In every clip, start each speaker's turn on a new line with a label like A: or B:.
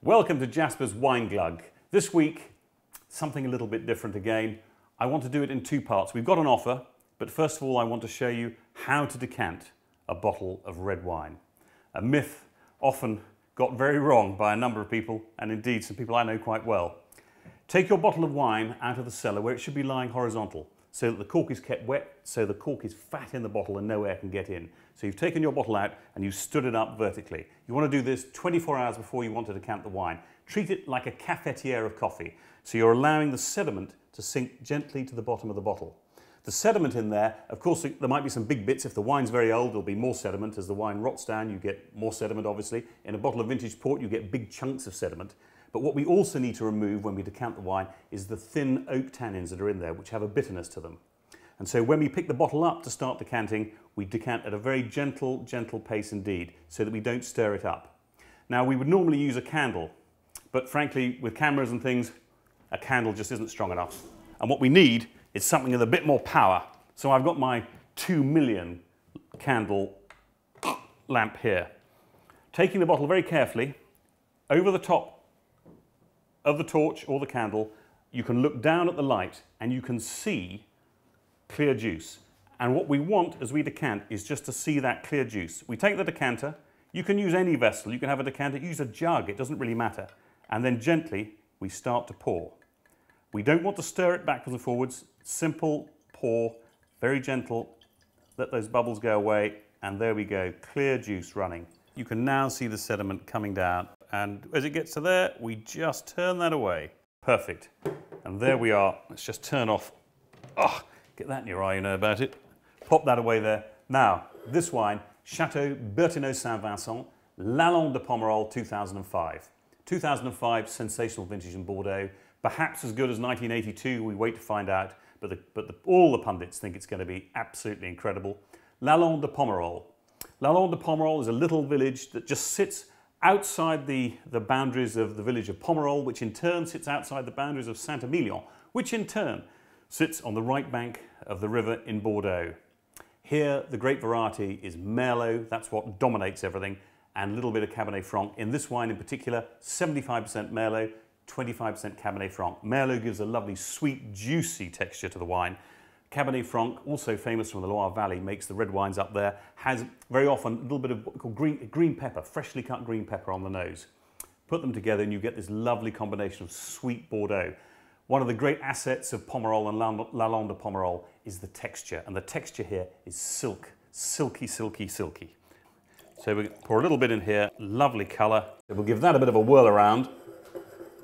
A: Welcome to Jaspar's Wine Glug. This week, something a little bit different again. I want to do it in two parts. We've got an offer, but first of all I want to show you how to decant a bottle of red wine. A myth often got very wrong by a number of people, and indeed some people I know quite well. Take your bottle of wine out of the cellar where it should be lying horizontal, so that the cork is kept wet, so the cork is fat in the bottle and no air can get in. So you've taken your bottle out and you've stood it up vertically. You want to do this 24 hours before you want to decant the wine. Treat it like a cafetiere of coffee. So you're allowing the sediment to sink gently to the bottom of the bottle. The sediment in there, of course, there might be some big bits. If the wine's very old, there'll be more sediment. As the wine rots down, you get more sediment, obviously. In a bottle of vintage port, you get big chunks of sediment. But what we also need to remove when we decant the wine is the thin oak tannins that are in there, which have a bitterness to them. And so when we pick the bottle up to start decanting, we decant at a very gentle pace indeed, so that we don't stir it up. Now, we would normally use a candle, but frankly, with cameras and things, a candle just isn't strong enough. And what we need is something with a bit more power. So I've got my 2 million candle lamp here. Taking the bottle very carefully, over the top of the torch or the candle, you can look down at the light and you can see clear juice. And what we want as we decant is just to see that clear juice. We take the decanter, you can use any vessel, you can have a decanter, use a jug, it doesn't really matter. And then gently we start to pour. We don't want to stir it backwards and forwards, simple pour, very gentle, let those bubbles go away, and there we go, clear juice running. You can now see the sediment coming down, and as it gets to there, we just turn that away. Perfect. And there we are. Let's just turn off. Oh, get that in your eye, you know about it. Pop that away there. Now, this wine, Chateau Bertineau St Vincent, Lalande de Pomerol 2005. 2005, sensational vintage in Bordeaux. Perhaps as good as 1982, we wait to find out, but all the pundits think it's going to be absolutely incredible. Lalande de Pomerol. Lalande de Pomerol is a little village that just sits outside the boundaries of the village of Pomerol, which in turn sits outside the boundaries of Saint-Emilion, which in turn sits on the right bank of the river in Bordeaux. Here, the grape variety is Merlot, that's what dominates everything, and a little bit of Cabernet Franc. In this wine in particular, 75% Merlot, 25% Cabernet Franc. Merlot gives a lovely, sweet, juicy texture to the wine. Cabernet Franc, also famous from the Loire Valley, makes the red wines up there, has very often a little bit of what we call green pepper, freshly cut green pepper on the nose. Put them together and you get this lovely combination of sweet Bordeaux. One of the great assets of Pomerol and Lalande de Pomerol is the texture, and the texture here is silk, silky, silky, silky. So we pour a little bit in here, lovely colour. We'll give that a bit of a whirl around.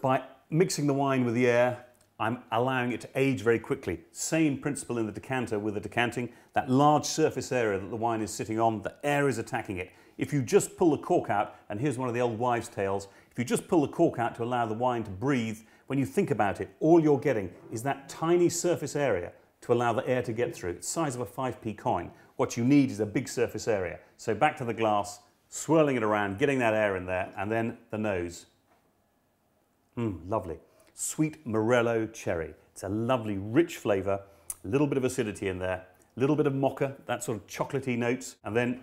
A: By mixing the wine with the air, I'm allowing it to age very quickly. Same principle in the decanter with the decanting. That large surface area that the wine is sitting on, the air is attacking it. If you just pull the cork out, and here's one of the old wives' tales, if you just pull the cork out to allow the wine to breathe, when you think about it, all you're getting is that tiny surface area to allow the air to get through. It's the size of a 5p coin. What you need is a big surface area. So back to the glass, swirling it around, getting that air in there, and then the nose. Lovely. Sweet Morello cherry. It's a lovely, rich flavour, a little bit of acidity in there, a little bit of mocha, that sort of chocolatey notes, and then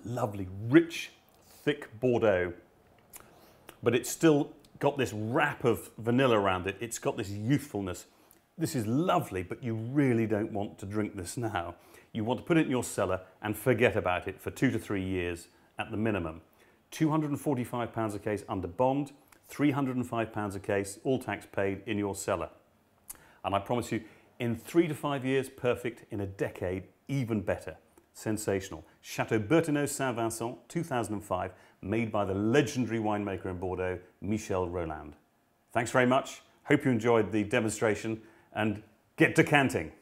A: lovely, rich, thick Bordeaux. But it's still got this wrap of vanilla around it. It's got this youthfulness. This is lovely, but you really don't want to drink this now. You want to put it in your cellar and forget about it for 2 to 3 years at the minimum. £245 a case under bond, £305 a case, all tax paid, in your cellar. And I promise you, in 3 to 5 years, perfect. In a decade, even better. Sensational. Chateau Bertineau St Vincent, 2005, made by the legendary winemaker in Bordeaux, Michel Rolland. Thanks very much. Hope you enjoyed the demonstration, and get decanting.